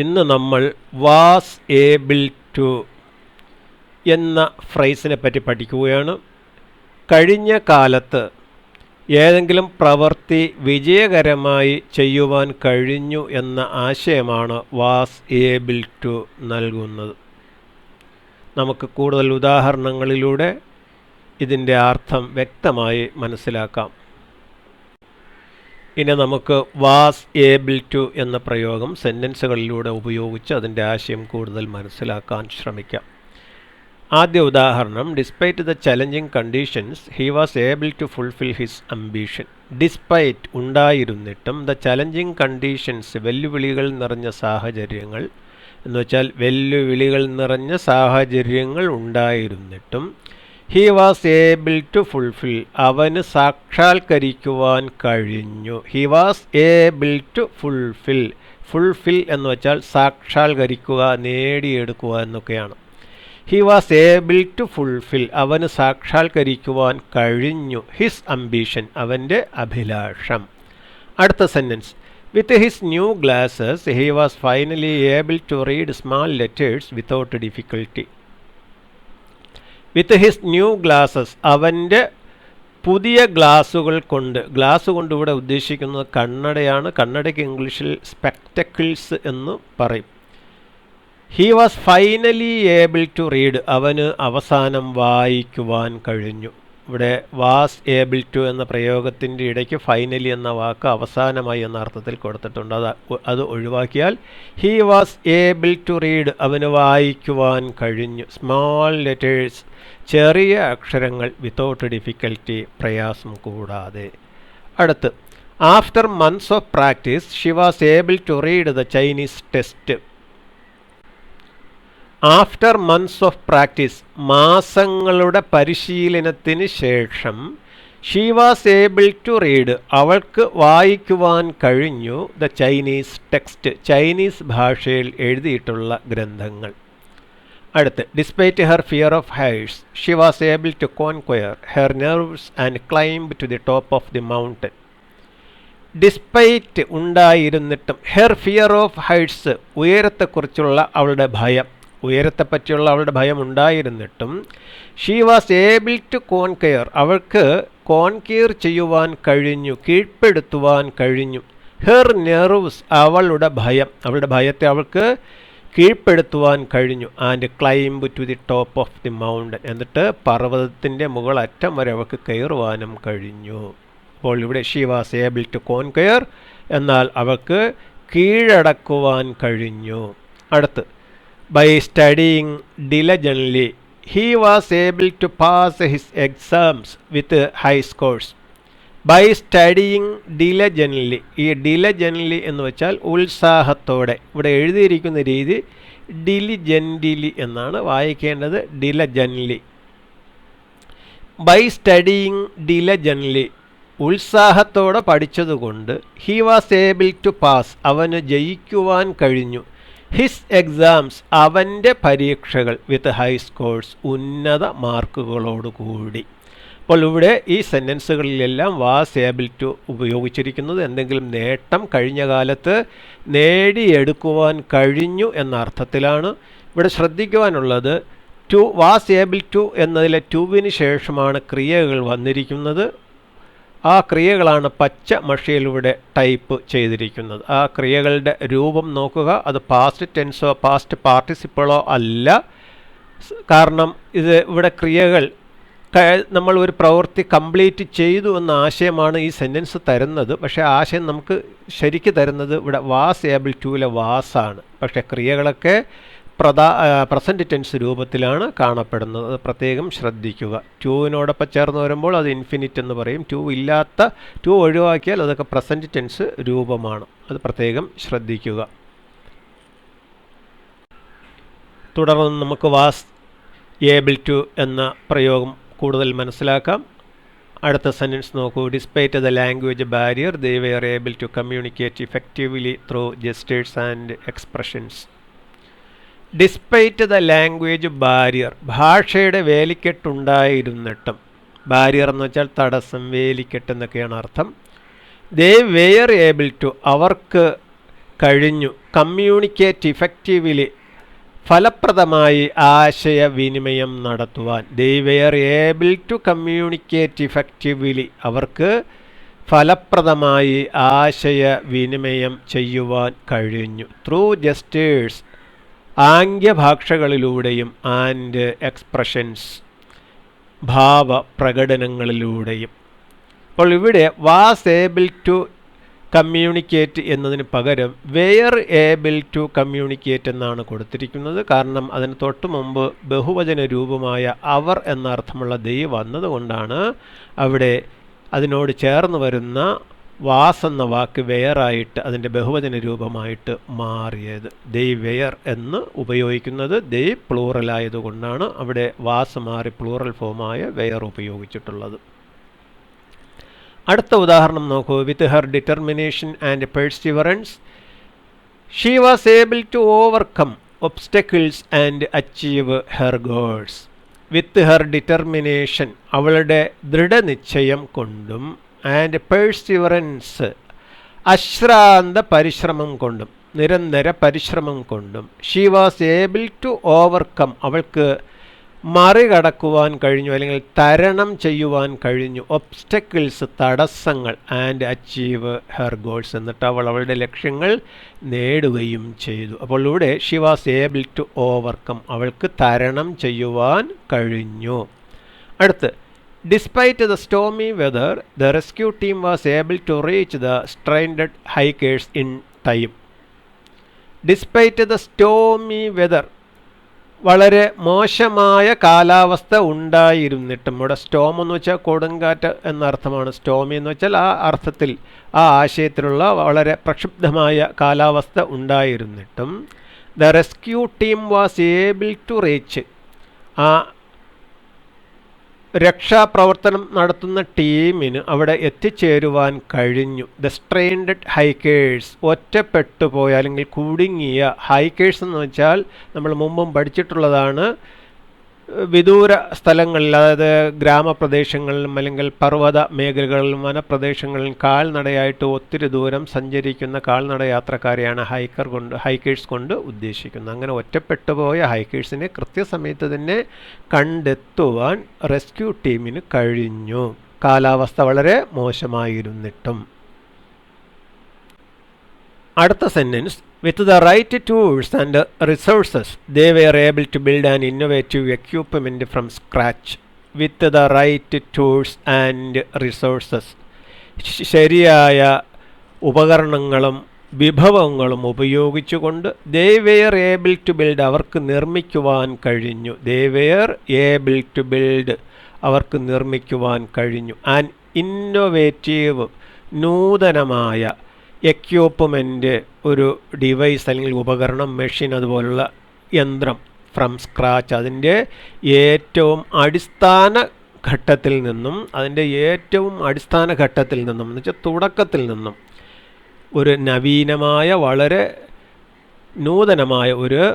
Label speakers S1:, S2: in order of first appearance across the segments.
S1: ഇന്ന് നമ്മൾ was able to എന്ന ഫ്രേസിനെ പറ്റി പഠിക്കുകയാണ്. കഴിഞ്ഞ കാലത്ത് ഏതെങ്കിലും പ്രവൃത്തി വിജയകരമായി ചെയ്യുവാൻ കഴിഞ്ഞു എന്ന ആശയമാണ് വാസ് ഏബിൾ ടു നൽകുന്നത്. നമുക്ക് കൂടുതൽ ഉദാഹരണങ്ങളിലൂടെ ഇതിൻ്റെ അർത്ഥം വ്യക്തമായി മനസ്സിലാക്കാം. ഇനി നമുക്ക് വാസ് ഏബിൾ ടു എന്ന പ്രയോഗം സെൻറ്റൻസുകളിലൂടെ ഉപയോഗിച്ച് അതിൻ്റെ ആശയം കൂടുതൽ മനസ്സിലാക്കാൻ ശ്രമിക്കാം. ആദ്യ ഉദാഹരണം, despite the challenging conditions he was able to fulfil his ambition. Despite ഉണ്ടായിരുന്നിട്ടും, ദ ചലഞ്ചിങ് കണ്ടീഷൻസ് വെല്ലുവിളികൾ നിറഞ്ഞ സാഹചര്യങ്ങൾ എന്ന് വെച്ചാൽ വെല്ലുവിളികൾ നിറഞ്ഞ സാഹചര്യങ്ങൾ ഉണ്ടായിരുന്നിട്ടും, he was able to fulfil അവന് സാക്ഷാത്കരിക്കുവാൻ കഴിഞ്ഞു. He was able to fulfil. Fulfil എന്ന് വെച്ചാൽ സാക്ഷാത്കരിക്കുക, നേടിയെടുക്കുക എന്നൊക്കെയാണ്. He was able to fulfil അവന് സാക്ഷാത്കരിക്കുവാൻ കഴിഞ്ഞു. ഹിസ് അംബീഷൻ അവൻ്റെ അഭിലാഷം. അടുത്ത sentence, with his new glasses he was finally able to read small letters without difficulty. With his new glasses അവൻ്റെ പുതിയ ഗ്ലാസുകൾ കൊണ്ട്, ഗ്ലാസ് കൊണ്ട് ഇവിടെ ഉദ്ദേശിക്കുന്നത് കണ്ണടയാണ്. കണ്ണടയ്ക്ക് ഇംഗ്ലീഷിൽ സ്പെക്ടക്കിൾസ് എന്ന് പറയും. He was finally able to read അവന് അവസാനം വായിക്കുവാൻ കഴിഞ്ഞു. ഇവിടെ വാസ് ഏബിൾ ടു എന്ന പ്രയോഗത്തിൻ്റെ ഇടയ്ക്ക് ഫൈനലി എന്ന വാക്ക് അവസാനമായി എന്ന അർത്ഥത്തിൽ കൊടുത്തിട്ടുണ്ട്. അത് ഒഴിവാക്കിയാൽ he was able to read അവന് വായിക്കുവാൻ കഴിഞ്ഞു. സ്മാൾ ലെറ്റേഴ്സ് ചെറിയ അക്ഷരങ്ങൾ, വിത്തൗട്ട് ഡിഫിക്കൽറ്റി പ്രയാസം കൂടാതെ. അടുത്ത്, after months of practice she was able to read the Chinese test. After months of practice മാസങ്ങളുടെ പരിശീലനത്തിന് ശേഷം she was able to read അവൾക്ക് വായിക്കുവാൻ കഴിഞ്ഞു ദ ചൈനീസ് ടെക്സ്റ്റ് ചൈനീസ് ഭാഷയിൽ എഴുതിയിട്ടുള്ള ഗ്രന്ഥങ്ങൾ. അടുത്ത്, despite her fear of heights she was able to conquer her nerves and climb to the top of the mountain. Despite ഉണ്ടായിരുന്നിട്ടും, ഹെർ ഫിയർ ഓഫ് ഹൈറ്റ്സ് ഉയരത്തെക്കുറിച്ചുള്ള അവളുടെ ഭയം, ഉയരത്തെപ്പറ്റിയുള്ള അവളുടെ ഭയം ഉണ്ടായിരുന്നിട്ടും, she was able to conquer അവൾക്ക് കോൺകെയർ ചെയ്യുവാൻ കഴിഞ്ഞു, കീഴ്പ്പെടുത്തുവാൻ കഴിഞ്ഞു. ഹെർ നെർവ്സ് അവളുടെ ഭയം, അവളുടെ ഭയത്തെ അവൾക്ക് കീഴ്പ്പെടുത്തുവാൻ കഴിഞ്ഞു. And climb to the top of the mountain എന്നിട്ട് പർവ്വതത്തിൻ്റെ മുകളറ്റം വരെ അവൾക്ക് കയറുവാനും കഴിഞ്ഞു. അപ്പോൾ ഇവിടെ she was able to conquer എന്നാൽ അവൾക്ക് കീഴടക്കുവാൻ കഴിഞ്ഞു. അടുത്ത്, by studying diligently he was able to pass his exams with high scores. by studying diligently, ഈ diligently എന്ന് വെച്ചാൽ ഉത്സാഹത്തോടെ, ഇവിടെ എഴുതിയിരിക്കുന്ന രീതി diligently എന്നാണ് വായിക്കേണ്ടത്, diligently. by studying diligently ഉത്സാഹത്തോടെ പഠിച്ചതുകൊണ്ട് he was able to pass അവന് ജയിക്കുവാൻ കഴിഞ്ഞു ഹിസ് എക്സാംസ് അവൻ്റെ പരീക്ഷകൾ വിത്ത് ഹൈ സ്കോർസ് ഉന്നത മാർക്കുകളോടുകൂടി. അപ്പോൾ ഇവിടെ ഈ സെൻറ്റൻസുകളിലെല്ലാം വാസ് ഏബിൾ ടു ഉപയോഗിച്ചിരിക്കുന്നത് എന്തെങ്കിലും നേട്ടം കഴിഞ്ഞ കാലത്ത് നേടിയെടുക്കുവാൻ കഴിഞ്ഞു എന്ന അർത്ഥത്തിലാണ്. ഇവിടെ ശ്രദ്ധിക്കുവാനുള്ളത്, ടു വാസ് ഏബിൾ ടു എന്നതിലെ ടുവിന് ശേഷമാണ് ക്രിയകൾ വന്നിരിക്കുന്നത്. ആ ക്രിയകളാണ് പച്ച മഷിയിലൂടെ ടൈപ്പ് ചെയ്തിരിക്കുന്നത്. ആ ക്രിയകളുടെ രൂപം നോക്കുക, അത് പാസ്റ്റ് ടെൻസോ പാസ്റ്റ് പാർട്ടിസിപ്പിളോ അല്ല. കാരണം ഇത് ഇവിടെ ക്രിയകൾ നമ്മൾ ഒരു പ്രവൃത്തി കംപ്ലീറ്റ് ചെയ്തു എന്ന ആശയമാണ് ഈ സെൻറ്റൻസ് തരുന്നത്. പക്ഷേ ആശയം നമുക്ക് ശരിക്ക് തരുന്നത് ഇവിടെ വാസ് ഏബിൾ ടുവിലെ വാസാണ്. പക്ഷേ ക്രിയകളൊക്കെ പ്രസൻറ്റ് ടെൻസ് രൂപത്തിലാണ് കാണപ്പെടുന്നത്. അത് പ്രത്യേകം ശ്രദ്ധിക്കുക. ടുവിനോടൊപ്പം ചേർന്ന് വരുമ്പോൾ അത് ഇൻഫിനിറ്റ് എന്ന് പറയും. ടു ഒഴിവാക്കിയാൽ അതൊക്കെ പ്രസൻറ്റ് ടെൻസ് രൂപമാണ്. അത് പ്രത്യേകം ശ്രദ്ധിക്കുക. തുടർന്ന് നമുക്ക് വാസ് ഏബിൾ ടു എന്ന പ്രയോഗം കൂടുതൽ മനസ്സിലാക്കാം. അടുത്ത സെൻറ്റൻസ് നോക്കൂ. Despite the language barrier they were able to communicate effectively through gestures and expressions. Despite the language barrier ഭാഷയുടെ വേലിക്കെട്ടുണ്ടായിരുന്നിട്ടും, ബാരിയർ എന്ന് വെച്ചാൽ തടസ്സം, വേലിക്കെട്ട് എന്നൊക്കെയാണ് അർത്ഥം. ദേ വെയർ ഏബിൾ ടു അവർക്ക് കഴിഞ്ഞു. കമ്മ്യൂണിക്കേറ്റ് ഇഫക്റ്റീവ്ലി, ഫലപ്രദമായി ആശയവിനിമയം നടത്തുവാൻ. They were able to communicate effectively, അവർക്ക് ഫലപ്രദമായി ആശയവിനിമയം ചെയ്യുവാൻ കഴിഞ്ഞു. ത്രൂ ജസ്റ്റേഴ്സ്, ആംഗ്യഭാഷകളിലൂടെയും ആൻഡ് എക്സ്പ്രഷൻസ്, ഭാവപ്രകടനങ്ങളിലൂടെയും. അപ്പോൾ ഇവിടെ വാസ് ഏബിൾ ടു കമ്മ്യൂണിക്കേറ്റ് എന്നതിന് പകരം വെയർ ഏബിൾ ടു കമ്മ്യൂണിക്കേറ്റ് എന്നാണ് കൊടുത്തിരിക്കുന്നത്. കാരണം അതിന് തൊട്ട് മുമ്പ് ബഹുവചന രൂപമായ അവർ എന്ന അർത്ഥമുള്ള ദേ വന്നതുകൊണ്ടാണ് അവിടെ അതിനോട് ചേർന്ന് വരുന്ന വാസ് എന്ന വാക്ക് വെയറായിട്ട് അതിൻ്റെ ബഹുവചന രൂപമായിട്ട് മാറിയത്. ദേ വെയർ എന്ന് ഉപയോഗിക്കുന്നത് ദേ പ്ലൂറലായതുകൊണ്ടാണ് അവിടെ വാസ് മാറി പ്ലൂറൽ ഫോമായ വെയർ ഉപയോഗിച്ചിട്ടുള്ളത്. അടുത്ത ഉദാഹരണം നോക്കൂ. With her determination and perseverance she was able to overcome obstacles and achieve her goals. With her determination, അവളുടെ ദൃഢനിശ്ചയം കൊണ്ടും, ആൻഡ് പെർസിവറൻസ്, അശ്രാന്ത പരിശ്രമം കൊണ്ടും, നിരന്തര പരിശ്രമം കൊണ്ടും, she was able to overcome, അവൾക്ക് മറികടക്കുവാൻ കഴിഞ്ഞു അല്ലെങ്കിൽ തരണം ചെയ്യുവാൻ കഴിഞ്ഞു. ഒബ്സ്റ്റക്കിൾസ്, തടസ്സങ്ങൾ, ആൻഡ് അച്ചീവ് ഹെർ ഗോൾസ്, എന്നിട്ട് അവൾ അവളുടെ ലക്ഷ്യങ്ങൾ നേടുകയും ചെയ്തു. അപ്പോൾ ഇവിടെ she was able to overcome, അവൾക്ക് തരണം ചെയ്യുവാൻ കഴിഞ്ഞു. അടുത്ത്, despite the stormy weather the rescue team was able to reach the stranded hikers in time. Despite the stormy weather, വളരെ മോശമായ കാലാവസ്ഥ ഉണ്ടായിരുന്നിട്ടും, ഇവിടെ സ്റ്റോം എന്ന് വെച്ചാൽ കൊടുങ്കാറ്റ് എന്നർത്ഥമാണ്. സ്റ്റോമി എന്ന് വെച്ചാൽ ആ അർത്ഥത്തിൽ, ആ ആശയത്തിലുള്ള വളരെ പ്രക്ഷുബ്ധമായ കാലാവസ്ഥ ഉണ്ടായിരുന്നിട്ടും the rescue team was able to reach, ആ രക്ഷാപ്രവർത്തനം നടത്തുന്ന ടീമിന് അവിടെ എത്തിച്ചേരുവാൻ കഴിഞ്ഞു. ദ സ്ട്രെയിൻഡ് ഹൈക്കേഴ്സ്, ഒറ്റപ്പെട്ടുപോയ അല്ലെങ്കിൽ കുടുങ്ങിയ, ഹൈക്കേഴ്സ് എന്ന് വെച്ചാൽ നമ്മൾ മുമ്പും പഠിച്ചിട്ടുള്ളതാണ്, വിദൂര സ്ഥലങ്ങളിൽ, അതായത് ഗ്രാമപ്രദേശങ്ങളിലും അല്ലെങ്കിൽ പർവ്വത മേഖലകളിലും വനപ്രദേശങ്ങളിലും കാൽനടയായിട്ട് ഒത്തിരി ദൂരം സഞ്ചരിക്കുന്ന കാൽനട യാത്രക്കാരെയാണ് ഹൈക്കേഴ്സ് കൊണ്ട് ഉദ്ദേശിക്കുന്നത്. അങ്ങനെ ഒറ്റപ്പെട്ടുപോയ ഹൈക്കേഴ്സിനെ കൃത്യസമയത്ത് തന്നെ കണ്ടെത്തുവാൻ റെസ്ക്യൂ ടീമിന് കഴിഞ്ഞു, കാലാവസ്ഥ വളരെ മോശമായിരുന്നിട്ടും. അടുത്ത sentence, with the right tools and resources they were able to build an innovative equipment from scratch. With the right tools and resources, ശരിയായ ഉപകരണങ്ങളും വിഭവങ്ങളും ഉപയോഗിച്ചുകൊണ്ട് they were able to build, അവർക്ക് നിർമ്മിക്കുവാൻ കഴിഞ്ഞു. They were able to build, അവർക്ക് നിർമ്മിക്കുവാൻ കഴിഞ്ഞു. ആൻ ഇന്നോവേറ്റീവ്, നൂതനമായ, എക്യുപ്മെൻറ്റ്, ഒരു ഡിവൈസ് അല്ലെങ്കിൽ ഉപകരണം, മെഷീൻ, അതുപോലുള്ള യന്ത്രം, ഫ്രം സ്ക്രാച്ച്, അതിൻ്റെ ഏറ്റവും അടിസ്ഥാന ഘട്ടത്തിൽ നിന്നും എന്ന് വെച്ചാൽ തുടക്കത്തിൽ നിന്നും ഒരു നവീനമായ, വളരെ നൂതനമായ ഒരു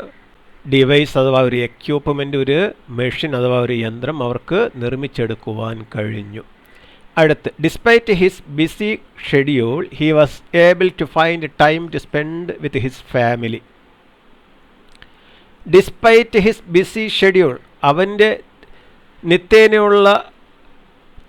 S1: ഡിവൈസ് അഥവാ ഒരു എക്യുപ്മെൻറ്റ്, ഒരു മെഷീൻ അഥവാ ഒരു യന്ത്രം അവർക്ക് നിർമ്മിച്ചെടുക്കുവാൻ കഴിഞ്ഞു. അടുത്ത്, despite his busy schedule he was able to find time to spend with his family. Despite his busy schedule, അവൻ്റെ നിത്യേനയുള്ള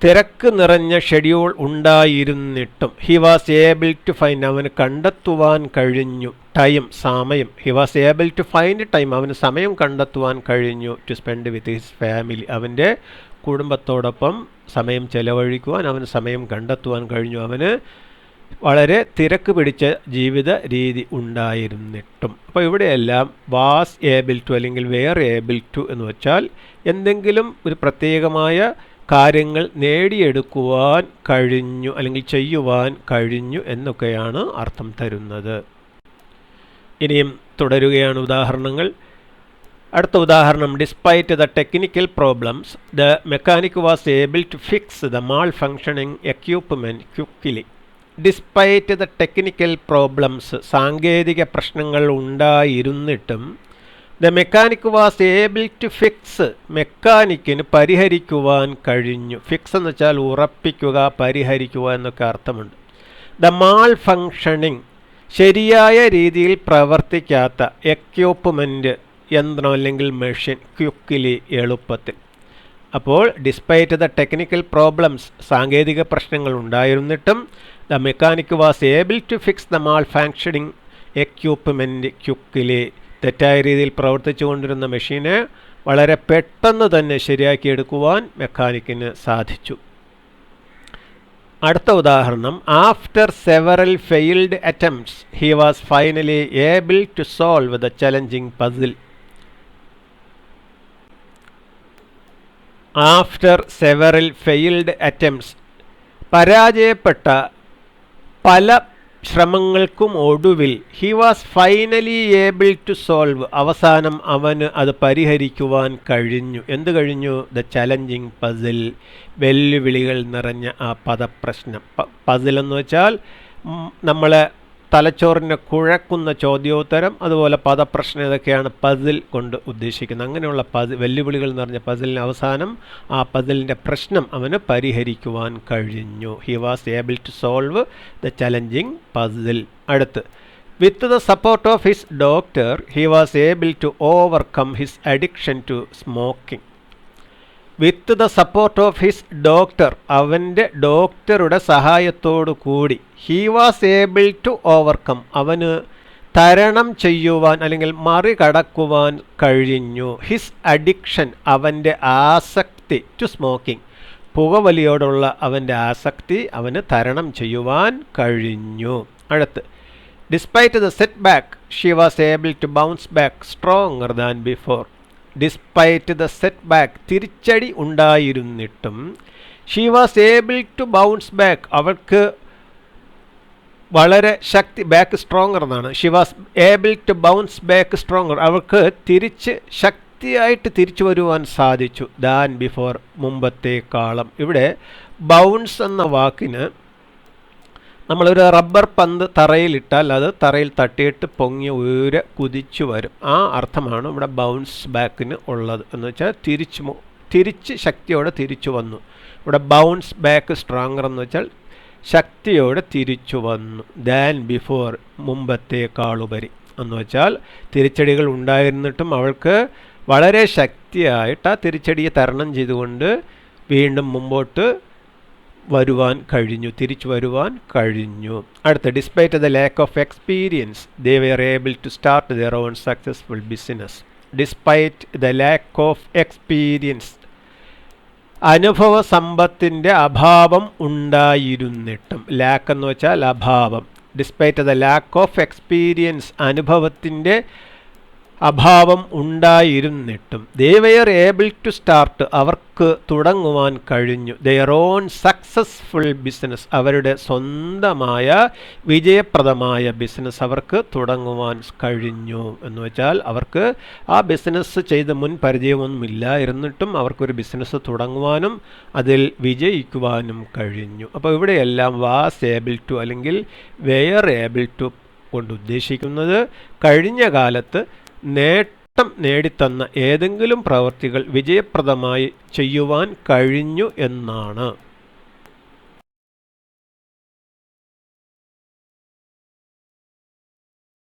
S1: തിരക്ക് നിറഞ്ഞ ഷെഡ്യൂൾ ഉണ്ടായിരുന്നിട്ടും, he was able to find, അവന് കണ്ടെത്തുവാൻ കഴിഞ്ഞു, ടൈം, സമയം. He was able to find time, അവന് സമയം കണ്ടെത്തുവാൻ കഴിഞ്ഞു, to spend with his family, അവൻ്റെ കുടുംബത്തോടൊപ്പം സമയം ചെലവഴിക്കുവാൻ അവന് സമയം കണ്ടെത്തുവാൻ കഴിഞ്ഞു. അവന് വളരെ തിരക്ക് പിടിച്ച ജീവിത രീതി ഉണ്ടായിരുന്നിട്ടും. അപ്പോൾ ഇവിടെയെല്ലാം വാസ് ഏബിൾ ടു അല്ലെങ്കിൽ വെയർ ഏബിൾ ടു എന്ന് വെച്ചാൽ എന്തെങ്കിലും ഒരു പ്രത്യേകമായ കാര്യങ്ങൾ നേടിയെടുക്കുവാൻ കഴിഞ്ഞു അല്ലെങ്കിൽ ചെയ്യുവാൻ കഴിഞ്ഞു എന്നൊക്കെയാണ് അർത്ഥം തരുന്നത്. ഇനിയും തുടരുകയാണ് ഉദാഹരണങ്ങൾ. അടുത്ത ഉദാഹരണം, despite the technical problems the mechanic was able to fix the malfunctioning equipment quickly. Despite the technical problems, സാങ്കേതിക പ്രശ്നങ്ങൾ ഉണ്ടായിരുന്നിട്ടും, the mechanic was able to fix, മെക്കാനിക്കിന് പരിഹരിക്കുവാൻ കഴിഞ്ഞു. ഫിക്സ് എന്ന് വെച്ചാൽ ഉറപ്പിക്കുക, പരിഹരിക്കുക എന്നൊക്കെ അർത്ഥമുണ്ട്. ദ മാൾ ഫങ്ഷനിങ്, ശരിയായ രീതിയിൽ പ്രവർത്തിക്കാത്ത എക്യുപ്മെൻറ്റ്, യന്ത്രം അല്ലെങ്കിൽ മെഷീൻ ക്വിക്കിലി, എളുപ്പത്തിൽ. അപ്പോൾ ഡിസ്പൈറ്റ് ദ ടെക്നിക്കൽ പ്രോബ്ലംസ്, സാങ്കേതിക പ്രശ്നങ്ങൾ ഉണ്ടായിരുന്നിട്ടും the mechanic was able to fix the malfunctioning equipment quickly, തെറ്റായ രീതിയിൽ പ്രവർത്തിച്ചു കൊണ്ടിരുന്ന മെഷീനെ വളരെ പെട്ടെന്ന് തന്നെ ശരിയാക്കിയെടുക്കുവാൻ മെക്കാനിക്കിന് സാധിച്ചു. അടുത്ത ഉദാഹരണം, after several failed attempts he was finally able to solve the challenging puzzle. After several failed attempts, പരാജയപ്പെട്ട പല ശ്രമങ്ങൾക്കും ഒടുവിൽ he was finally able to solve, അവസാനം അവന് അത് പരിഹരിക്കുവാൻ കഴിഞ്ഞു. എന്ത് കഴിഞ്ഞു? ദ ചലഞ്ചിങ് പസിൽ, വെല്ലുവിളികൾ നിറഞ്ഞ ആ പദപ്രശ്നം. പസിൽ എന്ന് വെച്ചാൽ നമ്മളെ തലച്ചോറിനെ കുഴക്കുന്ന ചോദ്യോത്തരം, അതുപോലെ പദപ്രശ്നം, ഇതൊക്കെയാണ് പസിൽ കൊണ്ട് ഉദ്ദേശിക്കുന്നത്. അങ്ങനെയുള്ള വെല്ലുവിളികൾ നിറഞ്ഞ പസിലിന് അവസാനം ആ പസിലിൻ്റെ പ്രശ്നം അവന് പരിഹരിക്കുവാൻ കഴിഞ്ഞു. He was able to solve the challenging puzzle. അടുത്ത്, with the support of his doctor he was able to overcome his addiction to smoking. With the support of his doctor, അവൻ്റെ ഡോക്ടറുടെ സഹായത്തോടു കൂടി he was able to overcome, അവന് തരണം ചെയ്യുവാൻ അല്ലെങ്കിൽ മറികടക്കുവാൻ കഴിഞ്ഞു. ഹിസ് അഡിക്ഷൻ, അവൻ്റെ ആസക്തി, ടു സ്മോക്കിംഗ്, പുകവലിയോടുള്ള അവൻ്റെ ആസക്തി അവന് തരണം ചെയ്യുവാൻ കഴിഞ്ഞു. അടുത്ത്, despite the setback she was able to bounce back stronger than before. Despite the setback, തിരിച്ചടി ഉണ്ടായിരുന്നിട്ടും she was able to bounce back, അവൾക്ക് വളരെ ബാക്ക് സ്ട്രോങ്ങർ എന്നാണ്. She was able to bounce back stronger, അവൾക്ക് ശക്തിയായിട്ട് തിരിച്ചു വരുവാൻ സാധിച്ചു. ദാൻ ബിഫോർ, മുമ്പത്തേക്കാളം. ഇവിടെ ബൗൺസ് എന്ന വാക്കിന് നമ്മളൊരു റബ്ബർ പന്ത് തറയിലിട്ടാൽ അത് തറയിൽ തട്ടിയിട്ട് പൊങ്ങി ഉയരെ കുതിച്ചു വരും. ആ അർത്ഥമാണ് ഇവിടെ ബൗൺസ് ബാക്കിന് ഉള്ളത്. എന്ന് വെച്ചാൽ തിരിച്ച് ശക്തിയോടെ തിരിച്ചു വന്നു. ഇവിടെ ബൗൺസ് ബാക്ക് സ്ട്രോങ്ങർ എന്ന് വെച്ചാൽ ശക്തിയോടെ തിരിച്ചു വന്നു. ദാൻ ബിഫോർ, മുമ്പത്തേക്കാളുപരി എന്ന് വെച്ചാൽ തിരിച്ചടികൾ ഉണ്ടായിരുന്നിട്ടും അവൾക്ക് വളരെ ശക്തിയായിട്ട് ആ തിരിച്ചടിയെ തരണം ചെയ്തുകൊണ്ട് വീണ്ടും മുമ്പോട്ട് വരുവാൻ കഴിഞ്ഞു, തിരിച്ചു വരുവാൻ കഴിഞ്ഞു. അടുത്ത, despite the lack of experience they were able to start their own successful business. Despite the lack of experience, അനുഭവ സമ്പത്തിൻ്റെ അഭാവം ഉണ്ടായിരുന്നിട്ടും. ലാക്ക് എന്ന് വെച്ചാൽ അഭാവം. Despite the lack of experience, അനുഭവത്തിൻ്റെ അഭാവം ഉണ്ടായിരുന്നിട്ടും. They were able to start, അവർക്ക് തുടങ്ങുവാൻ കഴിഞ്ഞു. ദെയർ ഓൺ സക്സസ്ഫുൾ ബിസിനസ്, അവരുടെ സ്വന്തമായ വിജയപ്രദമായ ബിസിനസ് അവർക്ക് തുടങ്ങുവാൻ കഴിഞ്ഞു. എന്ന് വെച്ചാൽ അവർക്ക് ആ ബിസിനസ് ചെയ്ത് മുൻ പരിചയമൊന്നുമില്ലായിരുന്നിട്ടും അവർക്കൊരു ബിസിനസ് തുടങ്ങുവാനും അതിൽ വിജയിക്കുവാനും കഴിഞ്ഞു. അപ്പോൾ ഇവിടെയെല്ലാം വാസ് ഏബിൾ ടു അല്ലെങ്കിൽ വെയർ ഏബിൾ ടു കൊണ്ട് ഉദ്ദേശിക്കുന്നത് കഴിഞ്ഞ കാലത്ത് നേട്ടം നേടിത്തന്ന ഏതെങ്കിലും പ്രവൃത്തികൾ വിജയപ്രദമായി ചെയ്യുവാൻ കഴിഞ്ഞു എന്നാണ്.